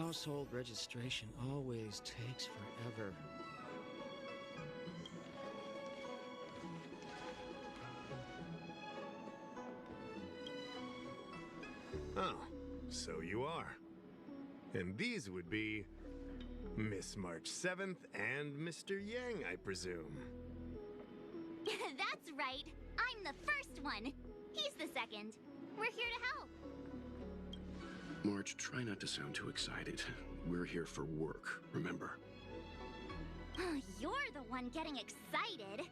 household registration always takes forever. Oh, so you are. And these would be Miss March 7th and Mr. Yang, I presume. That's right. I'm the first one. He's the second. We're here to help. March, try not to sound too excited. We're here for work, remember? You're the one getting excited.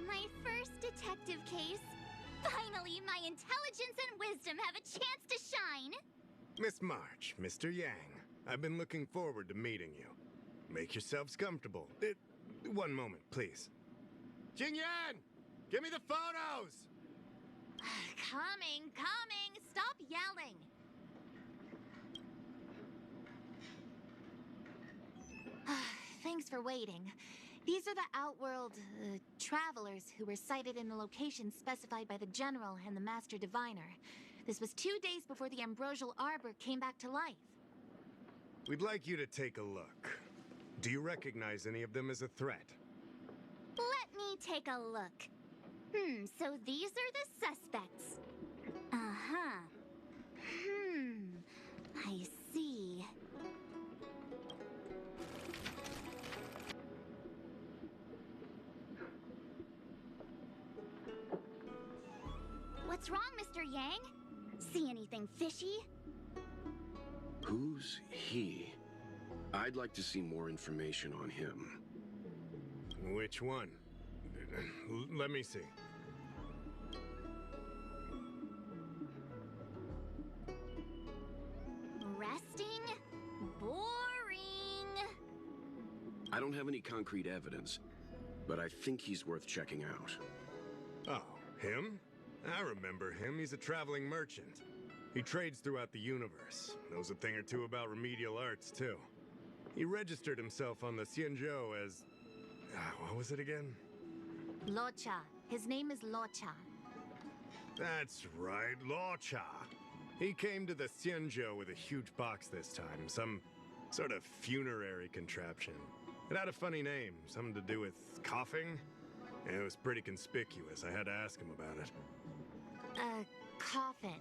My first detective case. Finally, my intelligence and wisdom have a chance to shine. Miss March, Mr. Yang, I've been looking forward to meeting you. Make yourselves comfortable. One moment, please. Jingyan! Give me the photos! Coming. Stop yelling. Thanks for waiting. These are the Outworld, travelers who were sighted in the location specified by the General and the Master Diviner. This was 2 days before the Ambrosial Arbor came back to life. We'd like you to take a look. Do you recognize any of them as a threat? Let me take a look. So these are the suspects. Uh-huh. I see. What's wrong, Mr. Yang? See anything fishy? Who's he? I'd like to see more information on him. Which one? Let me see. Resting? Boring. I don't have any concrete evidence, but I think he's worth checking out. Oh, him? I remember him. He's a traveling merchant. He trades throughout the universe. Knows a thing or two about remedial arts, too. He registered himself on the Xianzhou as... what was it again? Luocha. His name is Luocha. That's right, Luocha. He came to the Xianzhou with a huge box this time. Some sort of funerary contraption. It had a funny name. Something to do with coughing. It was pretty conspicuous. I had to ask him about it. A coffin.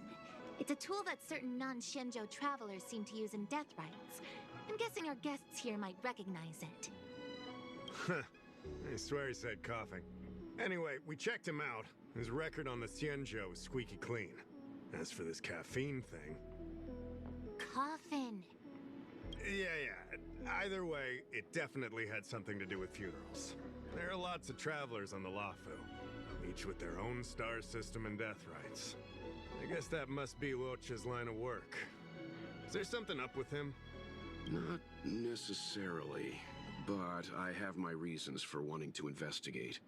It's a tool that certain non-Xianzhou travelers seem to use in death rites. I'm guessing our guests here might recognize it. I swear he said coughing. Anyway, we checked him out. His record on the Xianzhou is squeaky clean. As for this caffeine thing... Coffin. Yeah. Either way, it definitely had something to do with funerals. There are lots of travelers on the Luofu, each with their own star system and death rites. I guess that must be Luocha's line of work. Is there something up with him? Not necessarily, but I have my reasons for wanting to investigate.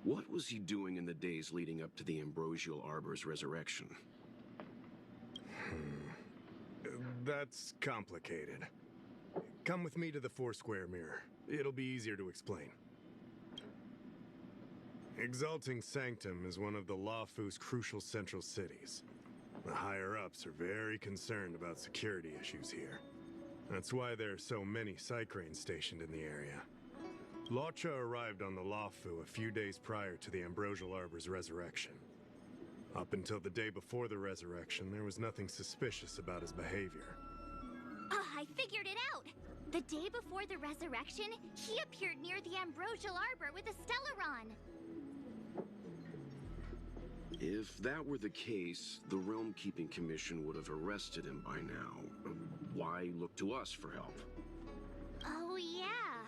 What was he doing in the days leading up to the Ambrosial Arbor's resurrection? That's complicated. Come with me to the Four-Square Mirror. It'll be easier to explain. Exalting Sanctum is one of the Luofu's crucial central cities. The higher-ups are very concerned about security issues here. That's why there are so many Psycranes stationed in the area. Luocha arrived on the Luofu a few days prior to the Ambrosial Arbor's resurrection. Up until the day before the resurrection, there was nothing suspicious about his behavior. I figured it out! The day before the resurrection, he appeared near the Ambrosial Arbor with a Stellaron. If that were the case, the Realm Keeping Commission would have arrested him by now. Why look to us for help? Oh, yeah.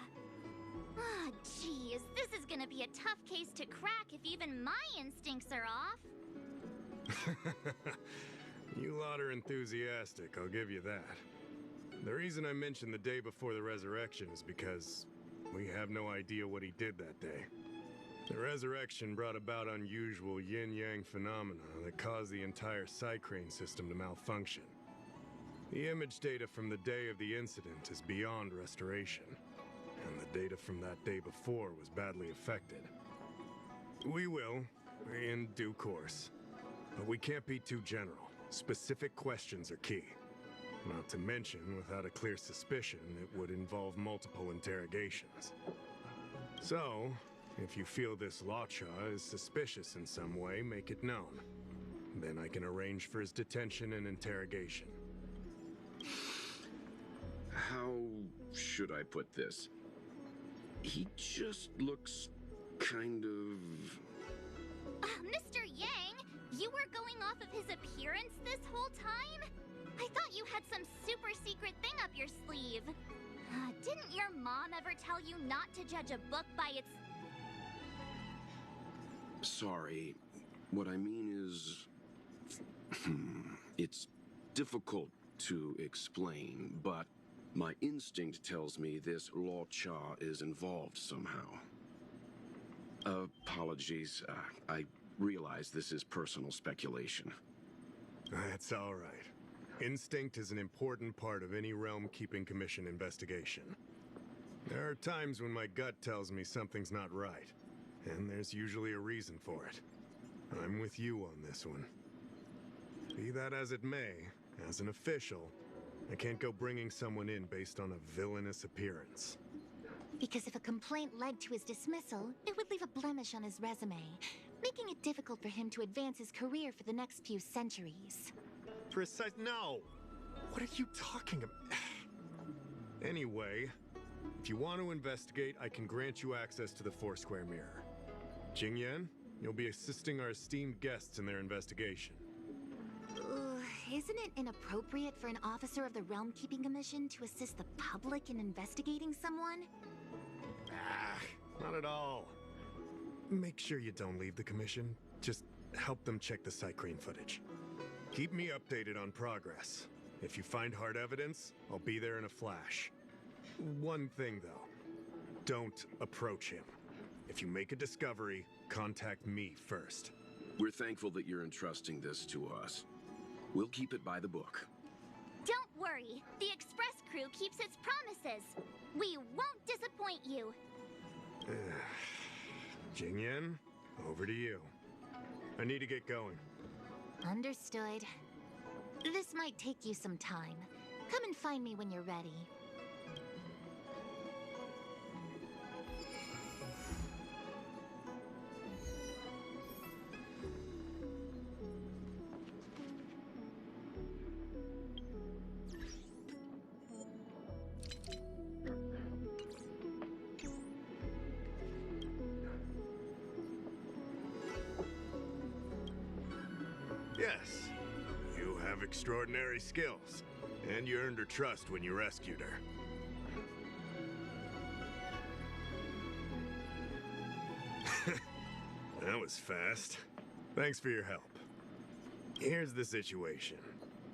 Ah, geez, this is gonna be a tough case to crack if even my instincts are off. You lot are enthusiastic, I'll give you that. The reason I mentioned the day before the resurrection is because we have no idea what he did that day. The resurrection brought about unusual yin-yang phenomena that caused the entire Psycrane system to malfunction. The image data from the day of the incident is beyond restoration, and the data from that day before was badly affected. We will, in due course, but we can't be too general. Specific questions are key. Not to mention, without a clear suspicion, it would involve multiple interrogations. So, if you feel this Luocha is suspicious in some way, make it known. Then I can arrange for his detention and interrogation. How should I put this? He just looks kind of... Mr. Yang, you were going off of his appearance this whole time? I thought you had some super secret thing up your sleeve. Didn't your mom ever tell you not to judge a book by its... Sorry. What I mean is... it's difficult to explain, but my instinct tells me this Luocha is involved somehow. Apologies. I realize this is personal speculation. That's all right. Instinct is an important part of any Realm Keeping Commission investigation. There are times when my gut tells me something's not right, and there's usually a reason for it. I'm with you on this one. Be that as it may, as an official, I can't go bringing someone in based on a villainous appearance. Because if a complaint led to his dismissal, it would leave a blemish on his resume, making it difficult for him to advance his career for the next few centuries. No! What are you talking about? Anyway, if you want to investigate, I can grant you access to the Foursquare Mirror. Jingyan, you'll be assisting our esteemed guests in their investigation. Isn't it inappropriate for an officer of the Realm Keeping Commission to assist the public in investigating someone? Not at all. Make sure you don't leave the commission. Just help them check the Cycrane footage. Keep me updated on progress. If you find hard evidence, I'll be there in a flash. One thing, though. Don't approach him. If you make a discovery, contact me first. We're thankful that you're entrusting this to us. We'll keep it by the book. Don't worry. The Express crew keeps its promises. We won't disappoint you. Jingyan, over to you. I need to get going. Understood. This might take you some time. Come and find me when you're ready. Yes, you have extraordinary skills, and you earned her trust when you rescued her. That was fast. Thanks for your help. Here's the situation.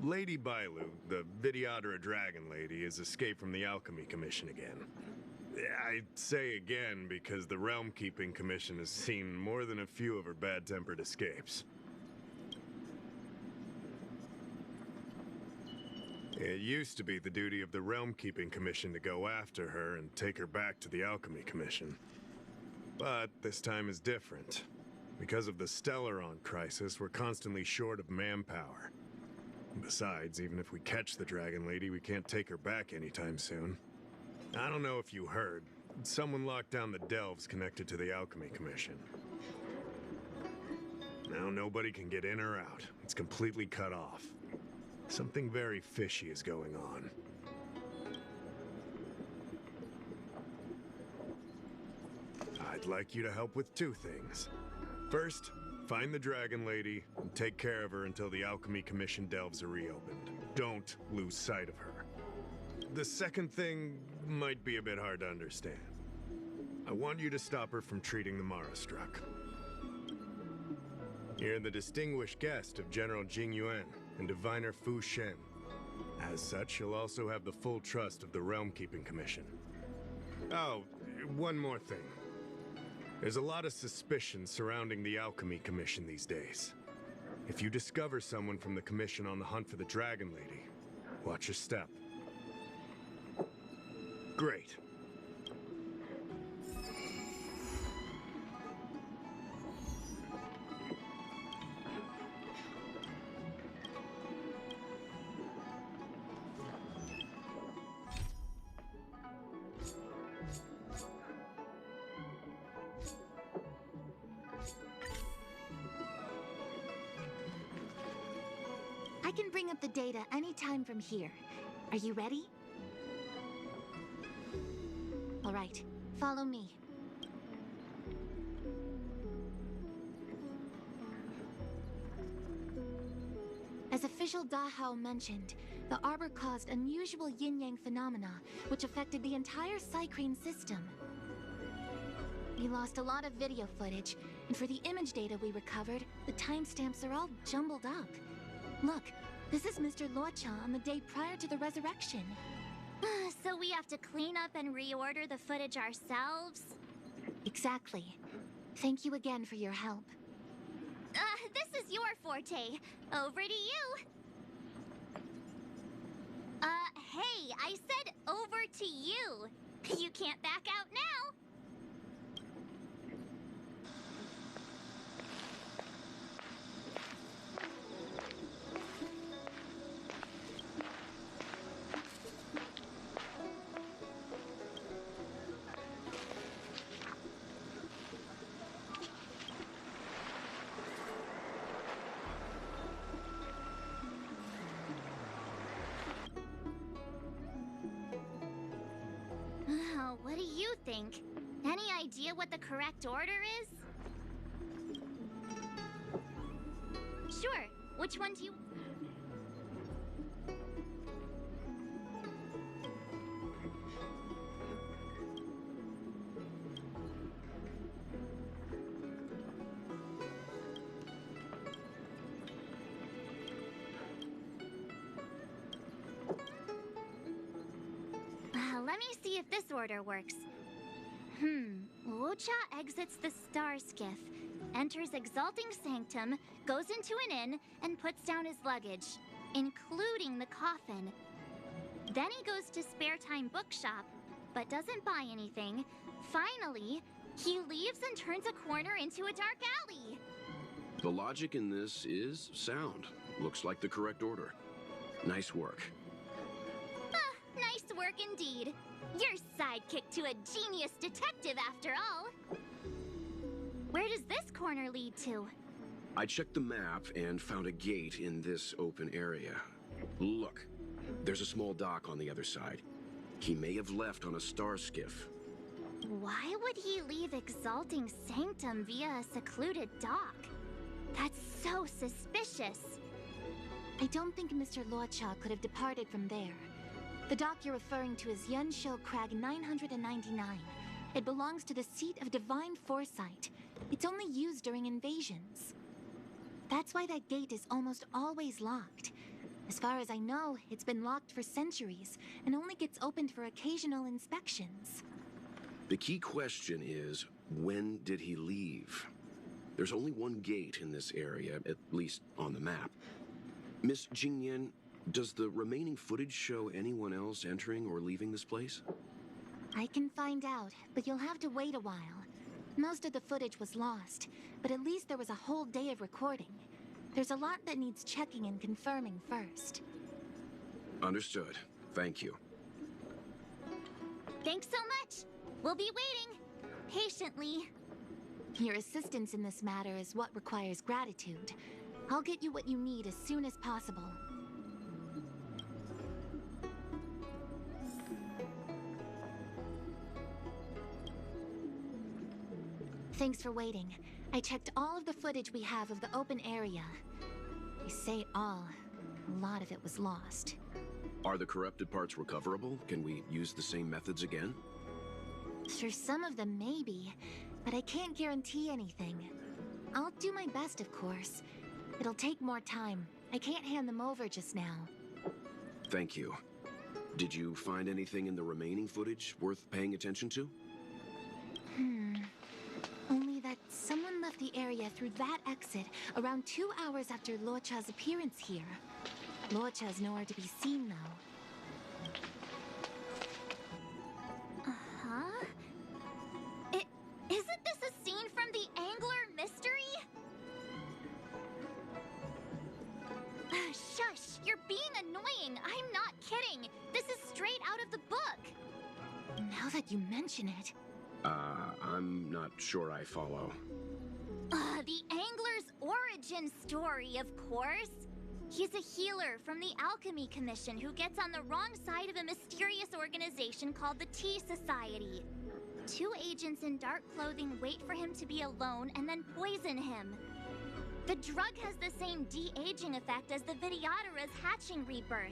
Lady Bailu, the Vidyadhara Dragon Lady, has escaped from the Alchemy Commission again. I say again because the Realm Keeping Commission has seen more than a few of her bad-tempered escapes. It used to be the duty of the Realm Keeping Commission to go after her and take her back to the Alchemy Commission. But this time is different. Because of the Stellaron crisis, we're constantly short of manpower. Besides, even if we catch the Dragon Lady, we can't take her back anytime soon. I don't know if you heard, someone locked down the delves connected to the Alchemy Commission. Now nobody can get in or out. It's completely cut off. Something very fishy is going on. I'd like you to help with two things. First, find the Dragon Lady and take care of her until the Alchemy Commission delves are reopened. Don't lose sight of her. The second thing might be a bit hard to understand. I want you to stop her from treating the Marastruck. You're the distinguished guest of General Jing Yuan and Diviner Fu Shen. As such, you'll also have the full trust of the Realm Keeping Commission. Oh, one more thing. There's a lot of suspicion surrounding the Alchemy Commission these days. If you discover someone from the Commission on the hunt for the Dragon Lady, watch your step. Great. I can bring up the data anytime from here. Are you ready? All right, follow me. As official Dahao mentioned, the Arbor caused unusual yin-yang phenomena, which affected the entire Psycrane system. We lost a lot of video footage, and for the image data we recovered, the timestamps are all jumbled up. Look, this is Mr. Luocha on the day prior to the resurrection. So we have to clean up and reorder the footage ourselves? Exactly. Thank you again for your help. This is your forte. Over to you. Hey, I said over to you. You can't back out now. What do you think? Any idea what the correct order is? Sure. Which one do you... Let me see if this order works. Luocha exits the Star Skiff, enters Exalting Sanctum, goes into an inn, and puts down his luggage, including the coffin. Then he goes to Spare Time Bookshop, but doesn't buy anything. Finally, he leaves and turns a corner into a dark alley. The logic in this is sound. Looks like the correct order. Nice work. Nice work indeed. You're sidekick to a genius detective after all. Where does this corner lead to? I checked the map and found a gate in this open area. Look, there's a small dock on the other side. He may have left on a star skiff. Why would he leave Exalting Sanctum via a secluded dock? That's so suspicious. I don't think Mr. Luocha could have departed from there. The dock you're referring to is Yunshou Crag 999. It belongs to the seat of Divine Foresight. It's only used during invasions. That's why that gate is almost always locked. As far as I know, it's been locked for centuries and only gets opened for occasional inspections. The key question is, when did he leave? There's only one gate in this area, at least on the map. Miss Jingyan, does the remaining footage show anyone else entering or leaving this place? I can find out, but you'll have to wait a while. Most of the footage was lost, but at least there was a whole day of recording. There's a lot that needs checking and confirming first. Understood. Thank you. Thanks so much. We'll be waiting. Patiently. Your assistance in this matter is what requires gratitude. I'll get you what you need as soon as possible. Thanks for waiting. I checked all of the footage we have of the open area. I say all. A lot of it was lost. Are the corrupted parts recoverable? Can we use the same methods again? For some of them, maybe. But I can't guarantee anything. I'll do my best, of course. It'll take more time. I can't hand them over just now. Thank you. Did you find anything in the remaining footage worth paying attention to? Only that someone left the area through that exit around 2 hours after Luocha's appearance here. Luocha's nowhere to be seen, though. Uh-huh? Isn't this a scene from the Angler mystery? Shush! You're being annoying! I'm not kidding! This is straight out of the book! Now that you mention it... I'm not sure I follow. The Angler's origin story, of course! He's a healer from the Alchemy Commission who gets on the wrong side of a mysterious organization called the Tea Society. 2 agents in dark clothing wait for him to be alone and then poison him. The drug has the same de-aging effect as the Vidyadhara's hatching rebirth.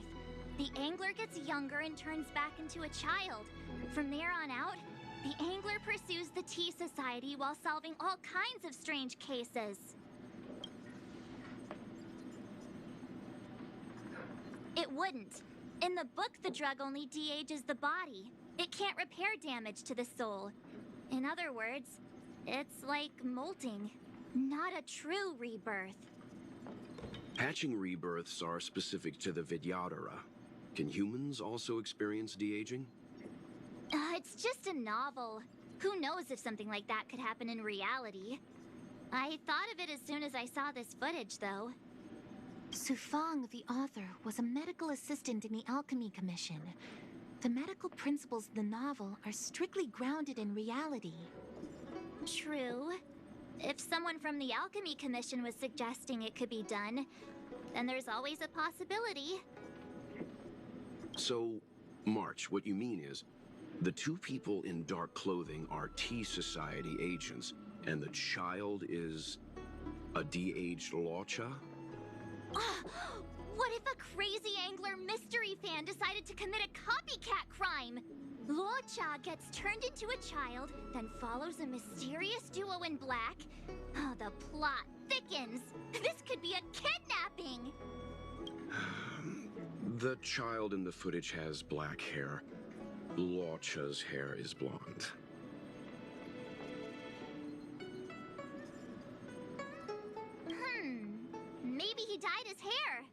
The angler gets younger and turns back into a child. From there on out, the angler pursues the Tea Society while solving all kinds of strange cases. It wouldn't. In the book, the drug only de-ages the body. It can't repair damage to the soul. In other words, it's like molting, not a true rebirth. Hatching rebirths are specific to the Vidyadhara. Can humans also experience de-aging? It's just a novel. Who knows if something like that could happen in reality? I thought of it as soon as I saw this footage, though. Sufang, the author, was a medical assistant in the Alchemy Commission. The medical principles of the novel are strictly grounded in reality. True. If someone from the Alchemy Commission was suggesting it could be done, then there's always a possibility. So, March, what you mean is, the 2 people in dark clothing are Tea Society agents, and the child is a de-aged Luocha? What if a crazy angler mystery fan decided to commit a copycat crime? Luocha gets turned into a child, then follows a mysterious duo in black. Oh, the plot thickens. This could be a kidnapping. The child in the footage has black hair. Luocha's hair is blonde. Maybe he dyed his hair.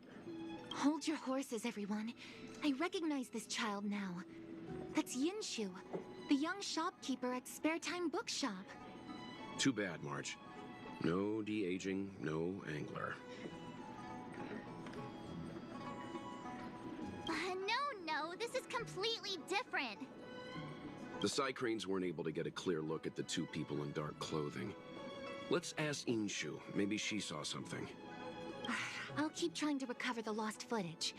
Hold your horses, everyone. I recognize this child now. That's Yinshu, the young shopkeeper at Spare Time Bookshop. Too bad, March. No de-aging, no angler. No, this is completely different. The Psycranes weren't able to get a clear look at the 2 people in dark clothing. Let's ask Inshu. Maybe she saw something. I'll keep trying to recover the lost footage.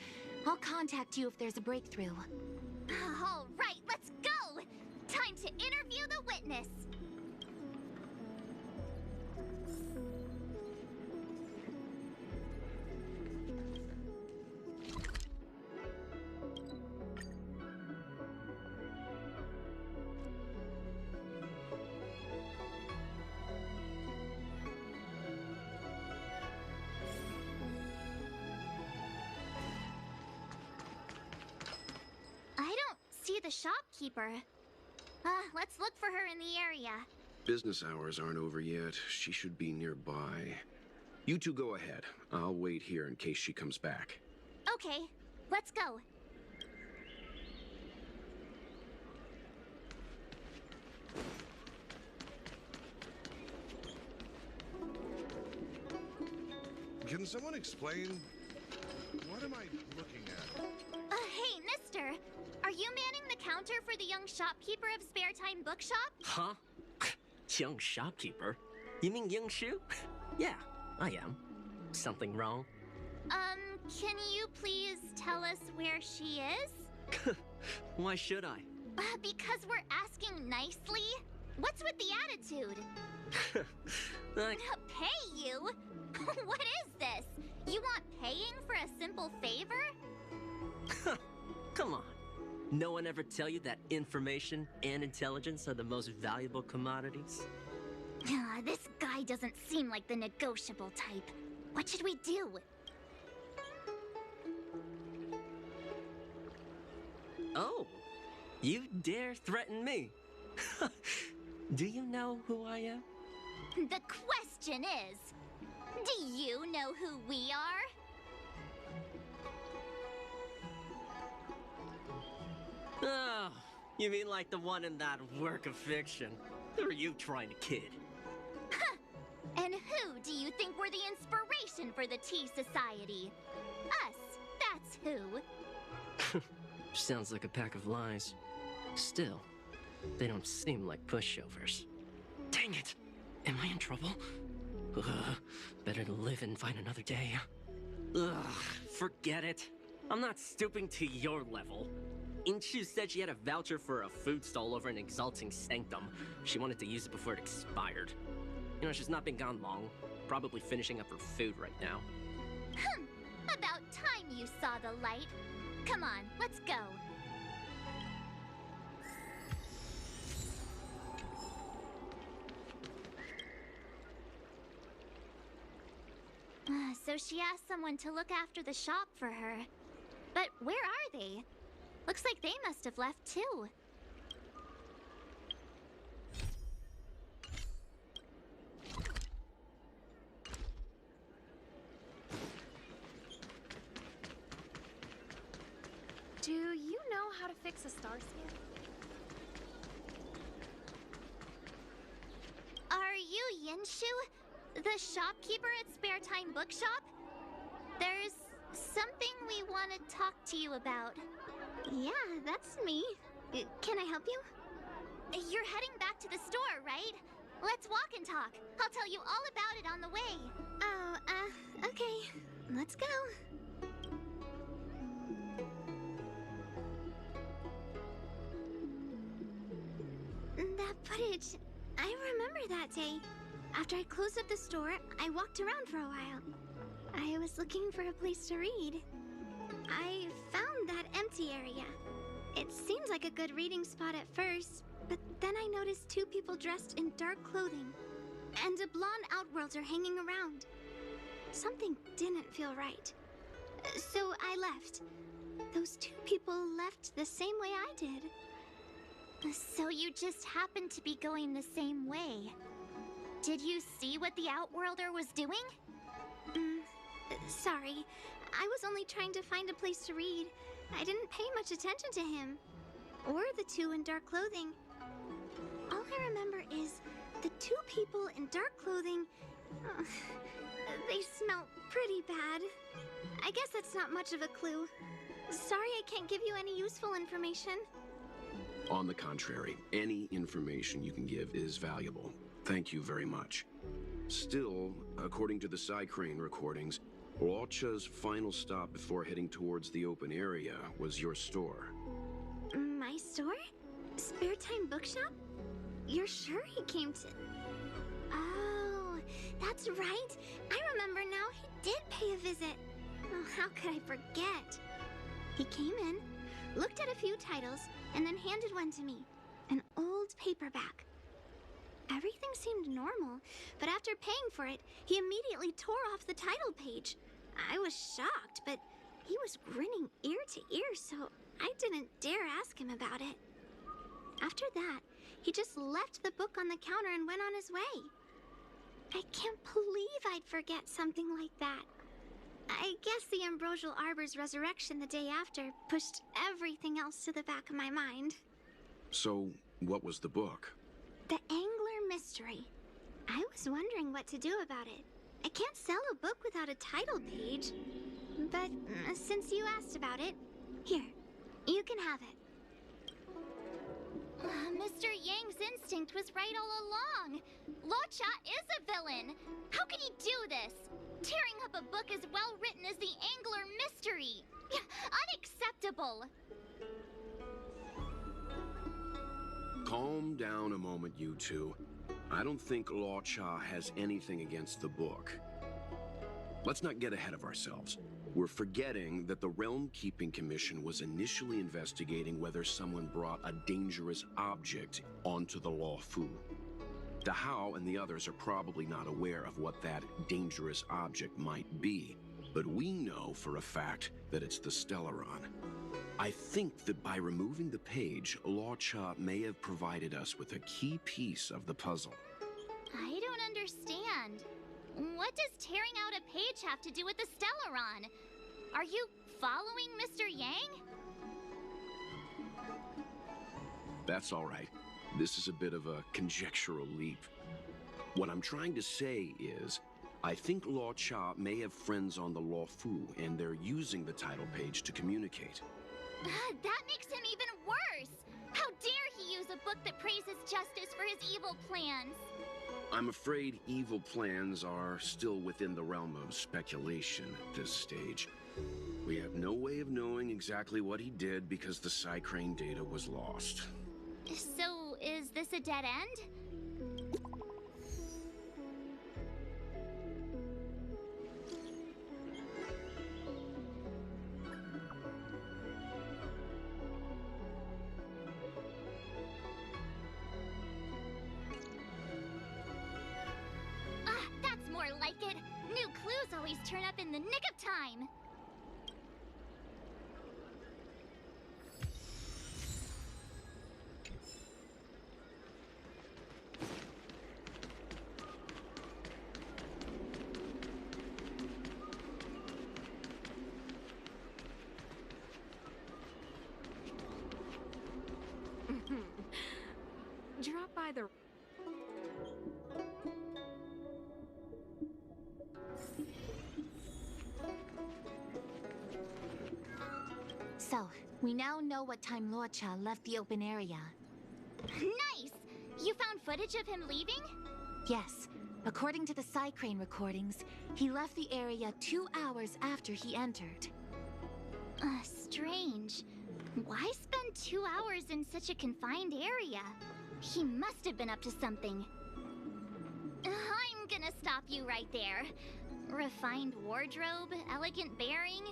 I'll contact you if there's a breakthrough. All right, let's go! Time to interview the witness. The shopkeeper. Let's look for her in the area. Business hours aren't over yet. She should be nearby. You 2 go ahead. I'll wait here in case she comes back. Okay, let's go. Can someone explain? What am I looking at? Hey, mister. Are you manning the counter for the young shopkeeper of Spare Time Bookshop? Huh? Young shopkeeper? You mean Yingshu? Yeah, I am. Something wrong? Can you please tell us where she is? Why should I? Because we're asking nicely. What's with the attitude? Pay you? What is this? You want paying for a simple favor? Come on. No one ever tell you that information and intelligence are the most valuable commodities? This guy doesn't seem like the negotiable type. What should we do? Oh, you dare threaten me? Do you know who I am? The question is, do you know who we are? Oh, you mean like the one in that work of fiction? Who are you trying to kid? And who do you think were the inspiration for the Tea Society? Us, that's who. Sounds like a pack of lies. Still, they don't seem like pushovers. Dang it! Am I in trouble? Better to live and find another day. Ugh, forget it. I'm not stooping to your level. Inchu said she had a voucher for a food stall over in Exalting Sanctum. She wanted to use it before it expired. You know, she's not been gone long. Probably finishing up her food right now. About time you saw the light. Come on, let's go. So she asked someone to look after the shop for her. But where are they? Looks like they must have left too. Do you know how to fix a star scan? Are you Yinshu? The shopkeeper at Spare Time Bookshop? There's something we want to talk to you about. Yeah, that's me. Can I help you? You're heading back to the store, right? Let's walk and talk. I'll tell you all about it on the way. Oh, okay. Let's go. That footage, I remember that day. After I closed up the store, I walked around for a while. I was looking for a place to read. I found that empty area. It seemed like a good reading spot at first, but then I noticed two people dressed in dark clothing, and a blonde outworlder hanging around. Something didn't feel right. So I left. Those two people left the same way I did. So you just happened to be going the same way. Did you see what the Outworlder was doing? Sorry. I was only trying to find a place to read. I didn't pay much attention to him. Or the two in dark clothing. All I remember is the two people in dark clothing... they smell pretty bad. I guess that's not much of a clue. Sorry I can't give you any useful information. On the contrary, any information you can give is valuable. Thank you very much. Still, according to the Psycrane recordings, Luocha's final stop before heading towards the open area was your store. My store? Spare Time Bookshop? You're sure he came to... Oh, that's right. I remember now, he did pay a visit. Oh, how could I forget? He came in, looked at a few titles, and then handed one to me. An old paperback. Everything seemed normal, but after paying for it, he immediately tore off the title page. I was shocked, but he was grinning ear to ear, so I didn't dare ask him about it. After that, he just left the book on the counter and went on his way. I can't believe I'd forget something like that. I guess the Ambrosial Arbor's resurrection the day after pushed everything else to the back of my mind. So, what was the book? The Angler Mystery. I was wondering what to do about it. I can't sell a book without a title page. But since you asked about it, here, you can have it. Mr. Yang's instinct was right all along. Luocha is a villain. How can he do this? Tearing up a book as well written as the Angler Mystery. Unacceptable. Calm down a moment, you two. I don't think Luocha has anything against the book. Let's not get ahead of ourselves. We're forgetting that the Realm Keeping Commission was initially investigating whether someone brought a dangerous object onto the Luofu. Dahao and the others are probably not aware of what that dangerous object might be, but we know for a fact that it's the Stellaron. I think that by removing the page, Luocha may have provided us with a key piece of the puzzle. I don't understand. What does tearing out a page have to do with the Stellaron? Are you following Mr. Yang? That's all right. This is a bit of a conjectural leap. What I'm trying to say is, I think Luocha may have friends on the Luofu, and they're using the title page to communicate. That makes him even worse! How dare he use a book that praises justice for his evil plans? I'm afraid evil plans are still within the realm of speculation at this stage. We have no way of knowing exactly what he did because the Psycrane data was lost. So, is this a dead end? That's more like it. New clues always turn up in the nick of time. Drop by the... So, we now know what time Luocha left the open area. Nice! You found footage of him leaving? Yes, according to the Psycrane recordings, he left the area 2 hours after he entered. Strange. Why spend 2 hours in such a confined area? He must have been up to something. I'm gonna stop you right there. Refined wardrobe, elegant bearing.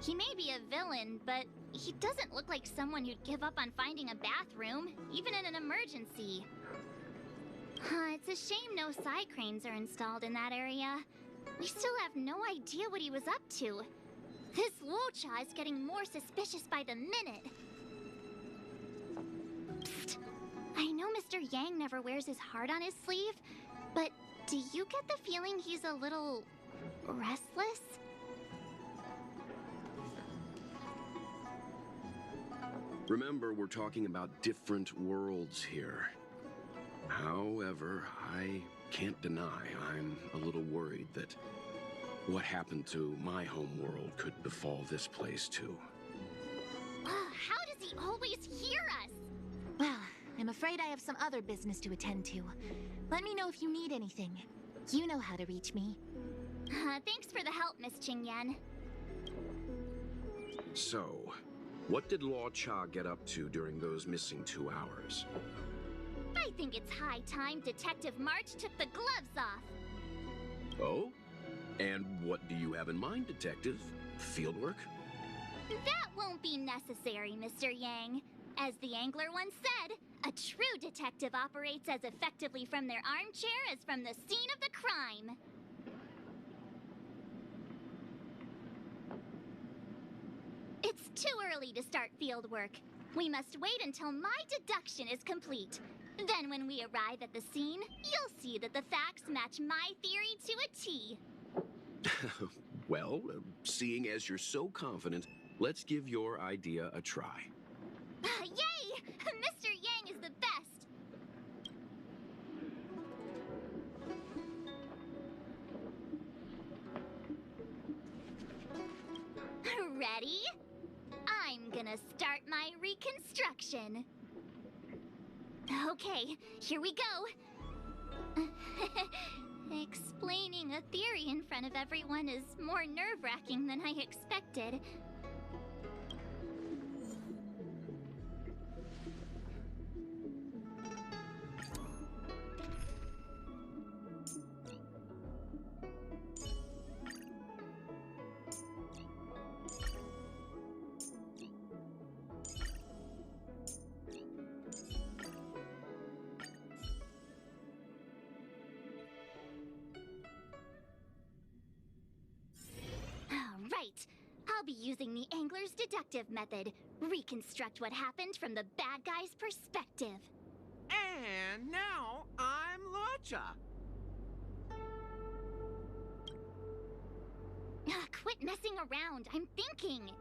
He may be a villain, but he doesn't look like someone who'd give up on finding a bathroom, even in an emergency. It's a shame no Psycranes are installed in that area. We still have no idea what he was up to. This Luocha is getting more suspicious by the minute. Psst. I know Mr. Yang never wears his heart on his sleeve, but do you get the feeling he's a little restless? Remember, we're talking about different worlds here. However, I can't deny I'm a little worried that what happened to my home world could befall this place too. How does he always hear us? Well, I'm afraid I have some other business to attend to. Let me know if you need anything. You know how to reach me. Thanks for the help, Miss Qingyan. So, what did Luocha get up to during those missing 2 hours? I think it's high time Detective March took the gloves off. Oh? And what do you have in mind, Detective? Fieldwork? That won't be necessary, Mr. Yang. As the angler once said, a true detective operates as effectively from their armchair as from the scene of the crime. It's too early to start field work. We must wait until my deduction is complete. Then when we arrive at the scene, you'll see that the facts match my theory to a T. Well, seeing as you're so confident, let's give your idea a try. Yay! Mr. Yang is the best! Ready? I'm gonna start my reconstruction. Okay, here we go. Explaining a theory in front of everyone is more nerve-wracking than I expected. Right. I'll be using the angler's deductive method. Reconstruct what happened from the bad guy's perspective. And now I'm Luocha. Quit messing around. I'm thinking.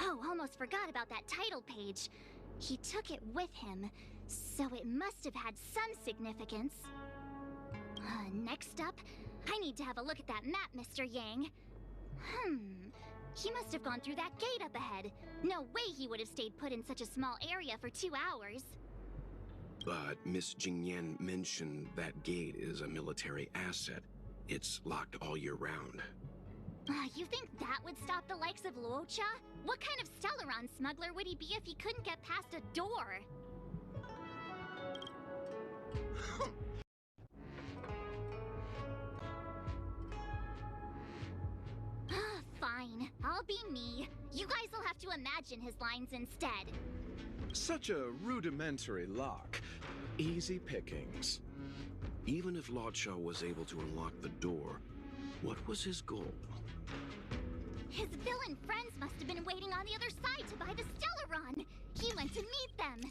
Oh, almost forgot about that title page. He took it with him, so it must have had some significance. Next up, I need to have a look at that map, Mr. Yang. He must have gone through that gate up ahead. No way he would have stayed put in such a small area for 2 hours. But Miss Jingyan mentioned that gate is a military asset. It's locked all year round. You think that would stop the likes of Luocha? What kind of Stellaron smuggler would he be if he couldn't get past a door? Fine, I'll be me. You guys will have to imagine his lines instead. Such a rudimentary lock. Easy pickings. Even if Luocha was able to unlock the door, what was his goal? His villain friends must have been waiting on the other side to buy the Stellaron. He went to meet them.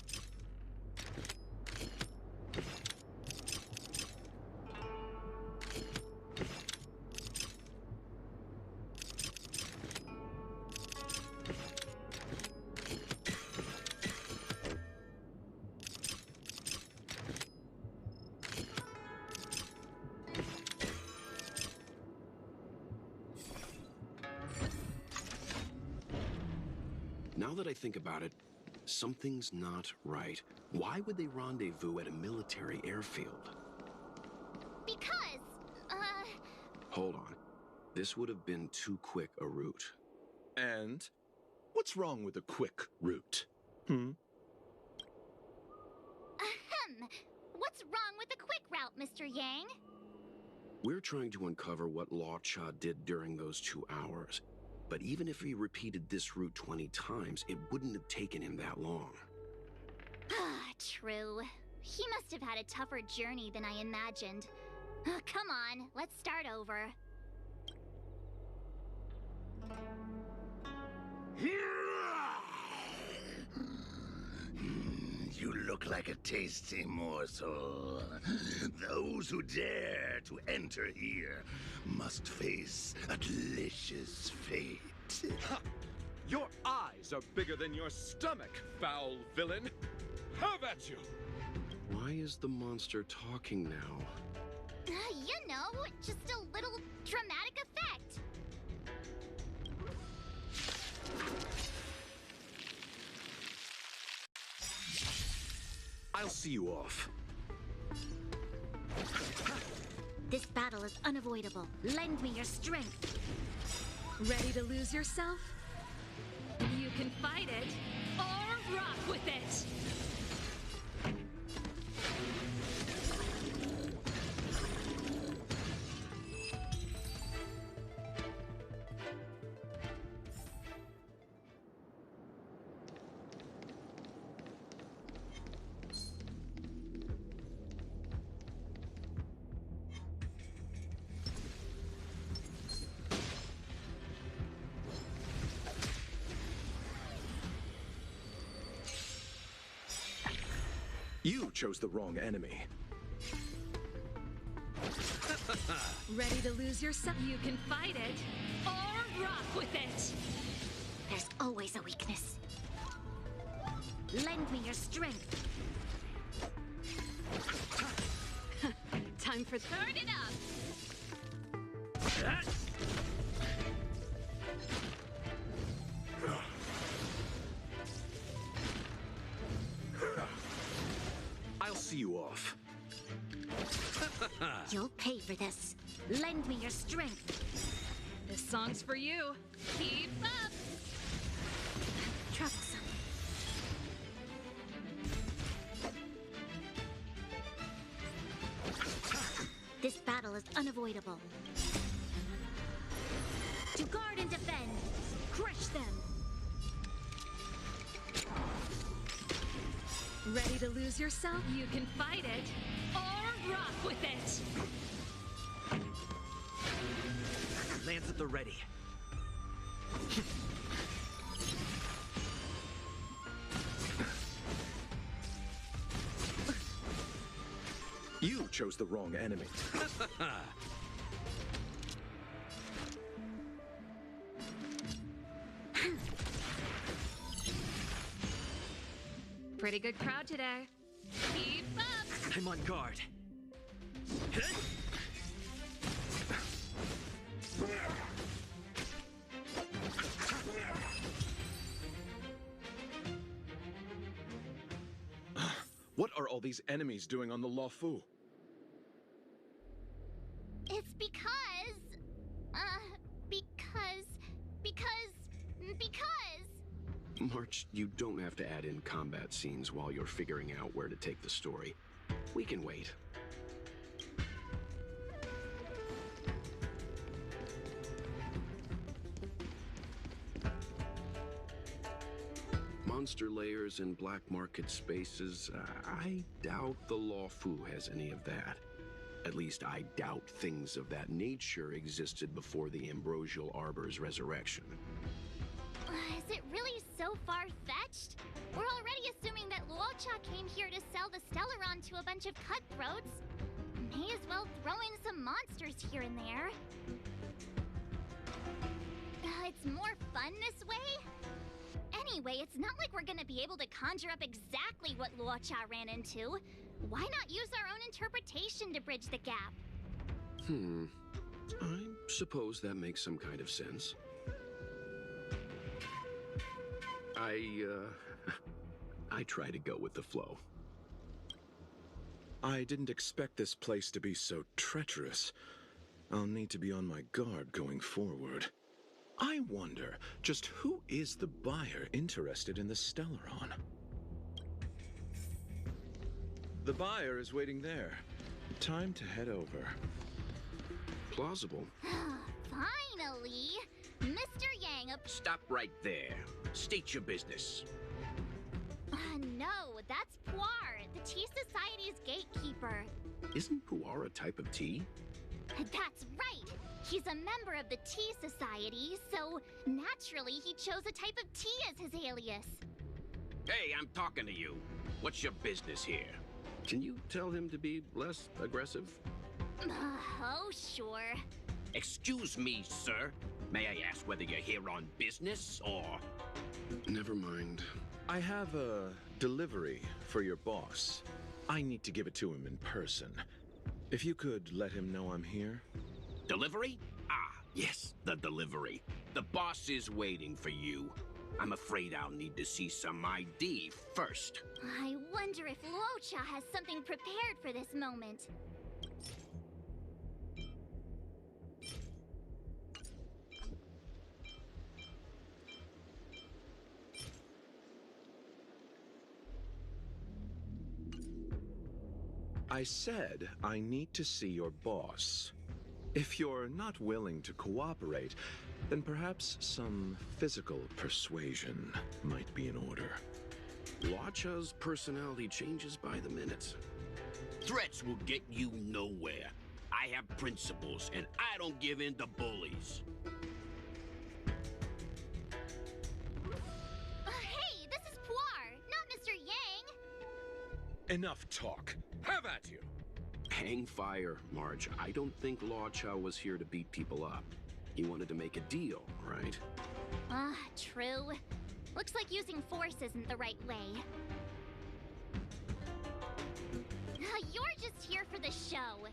Now that I think about it, something's not right. Why would they rendezvous at a military airfield? Because, Hold on. This would have been too quick a route. And what's wrong with a quick route? Ahem. What's wrong with the quick route, Mr. Yang? We're trying to uncover what Luocha did during those 2 hours. But even if he repeated this route 20 times, it wouldn't have taken him that long. True. He must have had a tougher journey than I imagined. Come on, let's start over. You look like a tasty morsel. Those who dare to enter here must face a delicious fate. Ha! Your eyes are bigger than your stomach, foul villain! Have at you! Why is the monster talking now? You know, just a little dramatic effect. I'll see you off. This battle is unavoidable. Lend me your strength. Ready to lose yourself? You can fight it or rock with it. You chose the wrong enemy. Ready to lose yourself? You can fight it or rock with it. There's always a weakness. Lend me your strength. Time for Turn it up. I'll see you off. You'll pay for this. Lend me your strength. This song's for you. Keep up. Troublesome. This battle is unavoidable. To guard and defend. Crush them. Ready to lose yourself? You can fight it or rock with it. Lands at the ready. You chose the wrong enemy. Pretty good crowd today. Keep up. I'm on guard. What are all these enemies doing on the Luofu? It's because... March, you don't have to add in combat scenes while you're figuring out where to take the story. We can wait. Monster layers and black market spaces, I doubt the Luofu has any of that. At least I doubt things of that nature existed before the Ambrosial Arbor's resurrection. Is it really so far-fetched? We're already assuming that Luocha came here to sell the Stellaron to a bunch of cutthroats. May as well throw in some monsters here and there. It's more fun this way? Anyway, it's not like we're gonna be able to conjure up exactly what Luocha ran into. Why not use our own interpretation to bridge the gap? I suppose that makes some kind of sense. I try to go with the flow. I didn't expect this place to be so treacherous. I'll need to be on my guard going forward. I wonder, just who is the buyer interested in the Stellaron? The buyer is waiting there. Time to head over. Plausible. Finally! Mr. Yang... Stop right there. State your business. No, that's Puar, the Tea Society's gatekeeper. Isn't Puar a type of tea? That's right! He's a member of the Tea Society, so naturally he chose a type of tea as his alias. Hey, I'm talking to you. What's your business here? Can you tell him to be less aggressive? Oh, sure. Excuse me, sir. May I ask whether you're here on business, or... Never mind. I have a delivery for your boss. I need to give it to him in person. If you could let him know I'm here. Delivery? Ah, yes, the delivery. The boss is waiting for you. I'm afraid I'll need to see some ID first. I wonder if Luocha has something prepared for this moment. I said I need to see your boss. If you're not willing to cooperate, then perhaps some physical persuasion might be in order. Luocha's personality changes by the minute. Threats will get you nowhere. I have principles, and I don't give in to bullies. Hey, this is Puar, not Mr. Yang! Enough talk. Have at you! Hang fire, Marge. I don't think Luocha was here to beat people up. He wanted to make a deal, right? True. Looks like using force isn't the right way. You're just here for the show.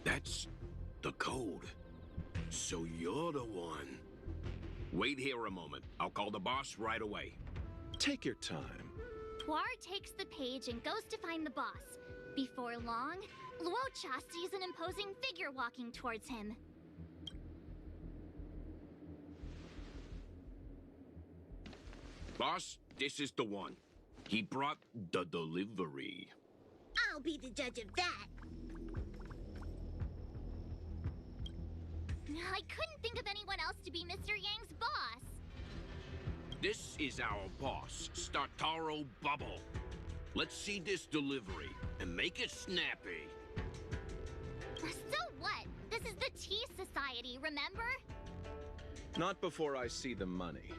That's the code. So you're the one. Wait here a moment. I'll call the boss right away. Take your time. Puar takes the page and goes to find the boss. Before long, Luocha sees an imposing figure walking towards him. Boss, this is the one. He brought the delivery. I'll be the judge of that. I couldn't think of anyone else to be Mr. Yang's boss. This is our boss, Startaro Bubble. Let's see this delivery and make it snappy. So what? This is the Tea Society, remember? Not before I see the money.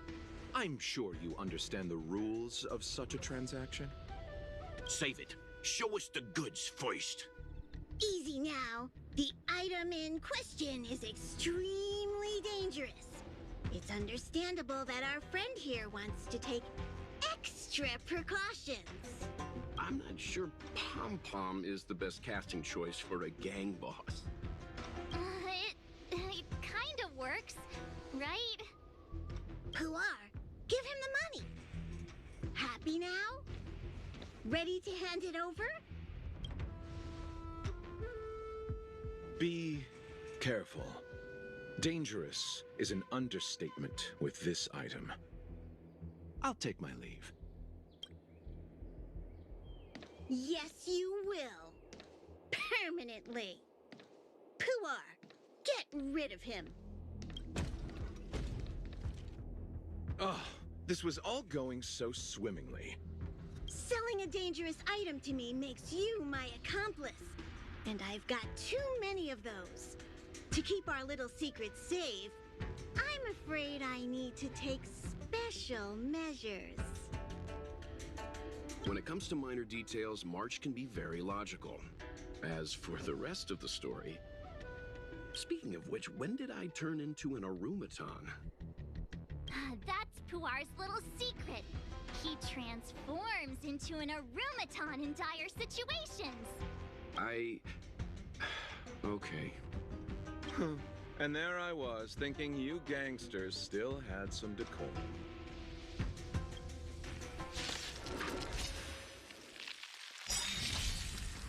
I'm sure you understand the rules of such a transaction. Save it. Show us the goods first. Easy now. The item in question is extremely dangerous. It's understandable that our friend here wants to take extra precautions. I'm not sure Pom Pom is the best casting choice for a gang boss. It kind of works, right? Puar, give him the money. Happy happy now? Ready to hand it over? Be careful. Dangerous is an understatement with this item. I'll take my leave. Yes, you will. Permanently. Puar, get rid of him. Oh, this was all going so swimmingly. Selling a dangerous item to me makes you my accomplice. And I've got too many of those. To keep our little secret safe, I'm afraid I need to take special measures. When it comes to minor details, March can be very logical. As for the rest of the story... Speaking of which, when did I turn into an automaton? That's Puar's little secret. He transforms into an automaton in dire situations. Okay. Huh. And there I was, thinking you gangsters still had some decorum.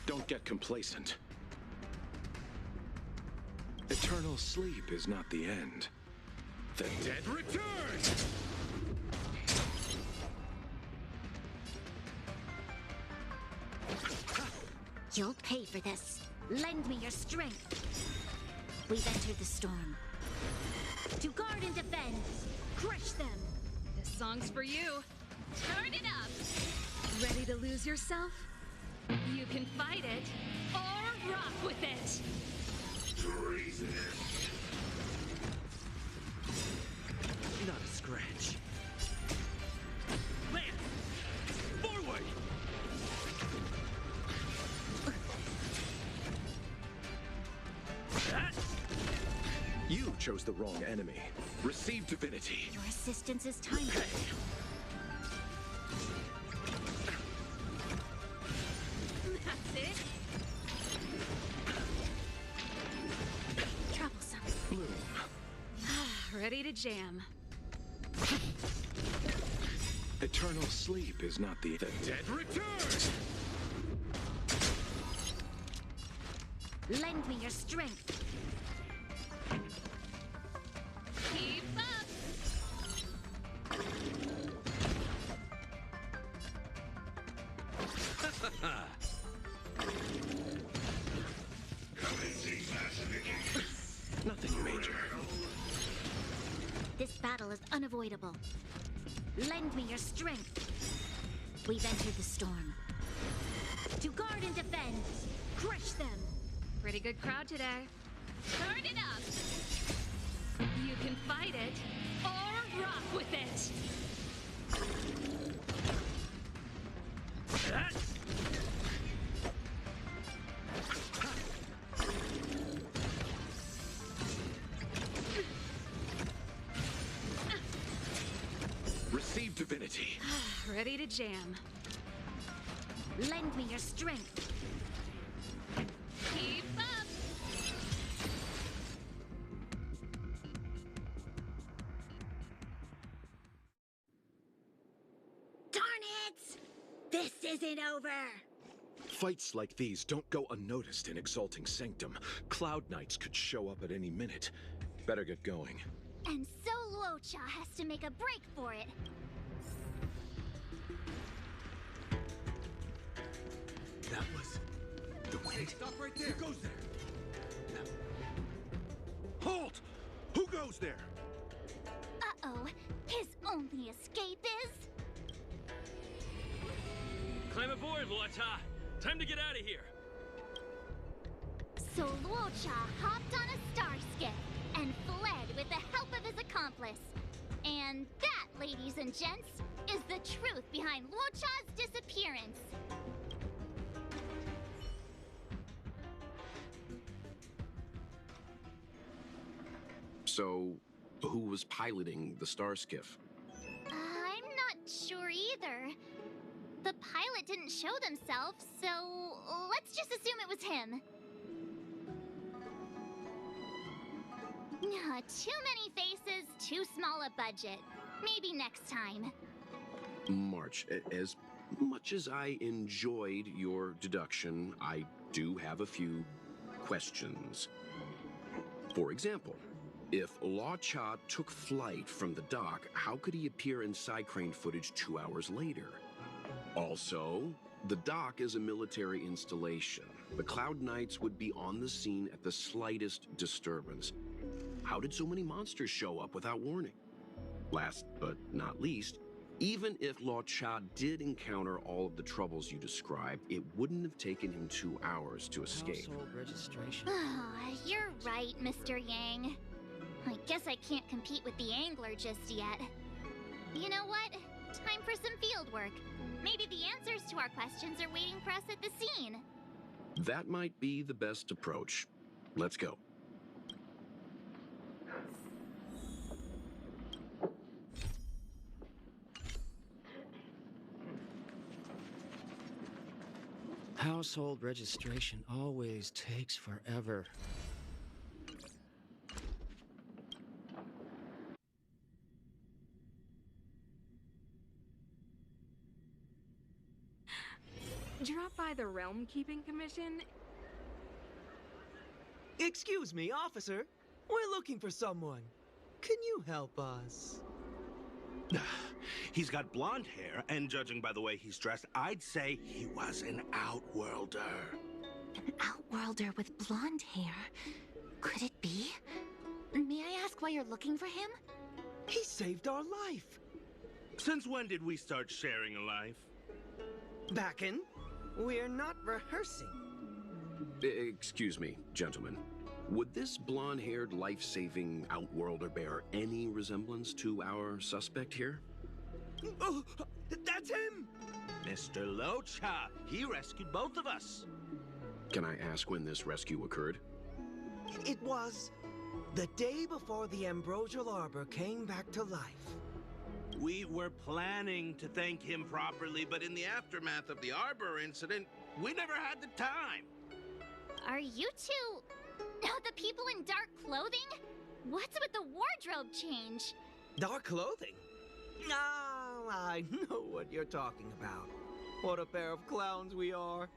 Don't get complacent. Eternal sleep is not the end. The dead return! You'll pay for this. Lend me your strength. We've entered the storm. To guard and defend. Crush them. This song's for you. Turn it up. Ready to lose yourself? You can fight it or rock with it. Not a scratch. Land! Forward! You chose the wrong enemy. Receive divinity. Your assistance is timely. That's it. Troublesome. Bloom. Ready to jam. Eternal sleep is not the dead return! Lend me your strength. Keep up. Nothing major. This battle is unavoidable. Lend me your strength. We've entered the storm. To guard and defend. Crush them. Pretty good crowd today. Turn it up. You can fight it or rock with it. Receive divinity. Ready to jam. Lend me your strength. Keep up. Darn it! This isn't over! Fights like these don't go unnoticed in Exalting Sanctum. Cloud Knights could show up at any minute. Better get going. And so Luocha has to make a break for it. That was the wind. Stop right there. Who goes there? Halt! Who goes there? Uh-oh. His only escape is... Climb aboard, Luocha. Time to get out of here. So Luocha hopped on a star skiff and fled with the help of his accomplice. And that, ladies and gents, is the truth behind Luocha's disappearance. So, who was piloting the star skiff? I'm not sure either. The pilot didn't show themselves, so let's just assume it was him. Too many faces, too small a budget. Maybe next time. March, as much as I enjoyed your deduction, I do have a few questions. For example, if Luocha took flight from the dock, how could he appear in side crane footage 2 hours later? Also, the dock is a military installation. The Cloud Knights would be on the scene at the slightest disturbance. How did so many monsters show up without warning? Last but not least, even if Luocha did encounter all of the troubles you described, it wouldn't have taken him 2 hours to escape. Household registration. You're right, Mr. Yang. I guess I can't compete with the angler just yet. You know what? Time for some field work. Maybe the answers to our questions are waiting for us at the scene. That might be the best approach. Let's go. Household registration always takes forever. Drop by the Realm Keeping Commission. Excuse me, officer. We're looking for someone. Can you help us? He's got blonde hair, and judging by the way he's dressed, I'd say he was an outworlder. An outworlder with blonde hair? Could it be? May I ask why you're looking for him? He saved our life. Since when did we start sharing a life? Backin', we're not rehearsing. Excuse me, gentlemen. Would this blonde-haired, life-saving outworlder bear any resemblance to our suspect here? Oh, that's him! Mr. Luocha. He rescued both of us. Can I ask when this rescue occurred? It was the day before the Ambrosial Arbor came back to life. We were planning to thank him properly, but in the aftermath of the Arbor incident, we never had the time. Are you two... the people in dark clothing? What's with the wardrobe change? Dark clothing? Ah, I know what you're talking about. What a pair of clowns we are.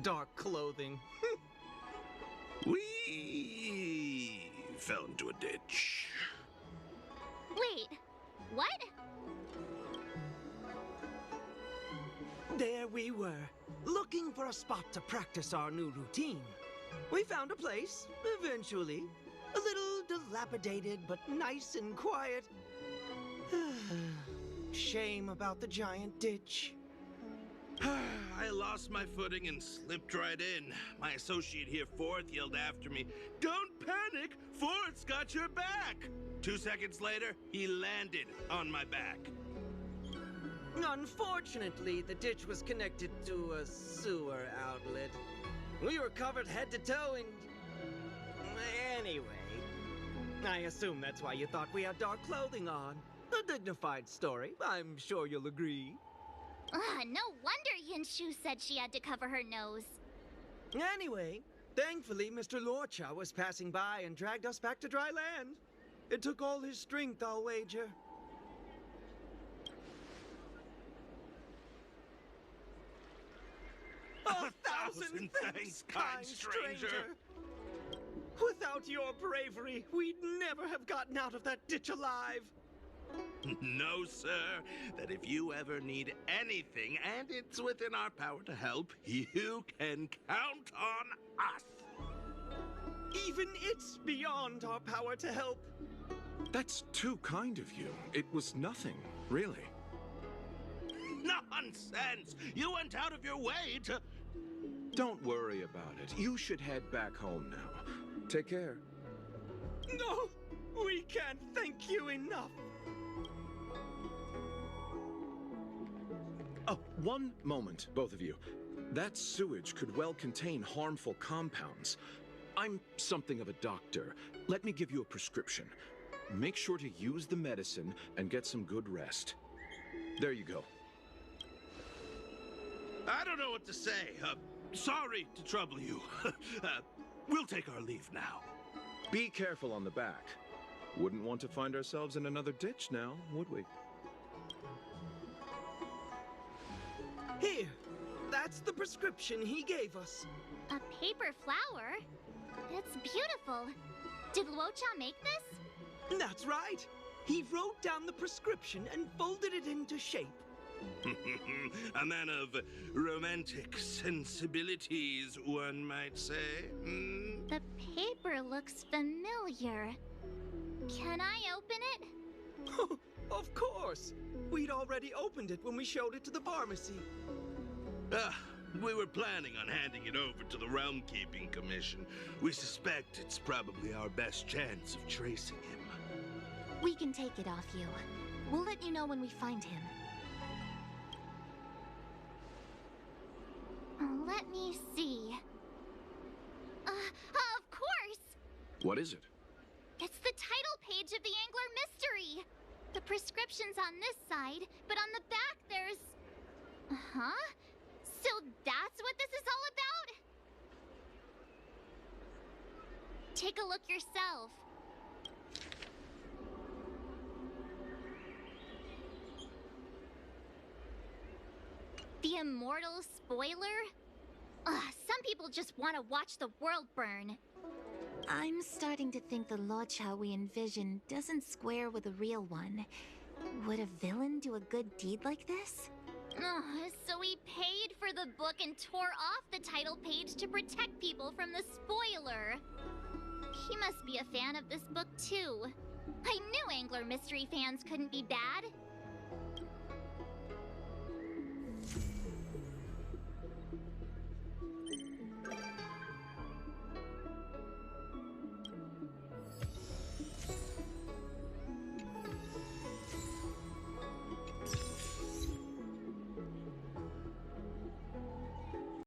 Dark clothing. We fell into a ditch. Wait, what? There we were, looking for a spot to practice our new routine. We found a place, eventually. A little dilapidated, but nice and quiet. Shame about the giant ditch. I lost my footing and slipped right in. My associate here, Fourth, yelled after me, "Don't panic! Fourth's got your back!" 2 seconds later, he landed on my back. Unfortunately, the ditch was connected to a sewer outlet. We were covered head to toe in... Anyway, I assume that's why you thought we had dark clothing on. A dignified story, I'm sure you'll agree. No wonder Yinshu said she had to cover her nose. Anyway, thankfully Mr. Luocha was passing by and dragged us back to dry land. It took all his strength, I'll wager. A thousand thanks, kind stranger. Without your bravery, we'd never have gotten out of that ditch alive. No, sir. That if you ever need anything, and it's within our power to help, you can count on us. Even it's beyond our power to help. That's too kind of you. It was nothing, really. Nonsense! You went out of your way to... Don't worry about it. You should head back home now. Take care. No! We can't thank you enough! Oh, one moment, both of you. That sewage could well contain harmful compounds. I'm something of a doctor. Let me give you a prescription. Make sure to use the medicine and get some good rest. There you go. I don't know what to say. Sorry to trouble you. We'll take our leave now. Be careful on the back. Wouldn't want to find ourselves in another ditch now, would we? Here, that's the prescription he gave us. A paper flower? It's beautiful. Did Luocha make this? That's right. He wrote down the prescription and folded it into shape. A man of romantic sensibilities, one might say. Hmm? The paper looks familiar. Can I open it? Of course! We'd already opened it when we showed it to the pharmacy. We were planning on handing it over to the Realm Keeping Commission. We suspect it's probably our best chance of tracing him. We can take it off you. We'll let you know when we find him. Let me see. Of course! What is it? It's the title page of the Angler Mystery! The prescription's on this side, but on the back there's... Huh? So that's what this is all about? Take a look yourself. The immortal spoiler? Some people just want to watch the world burn. I'm starting to think the Luocha we envision doesn't square with a real one. Would a villain do a good deed like this? So he paid for the book and tore off the title page to protect people from the spoiler. He must be a fan of this book too. I knew Angler Mystery fans couldn't be bad.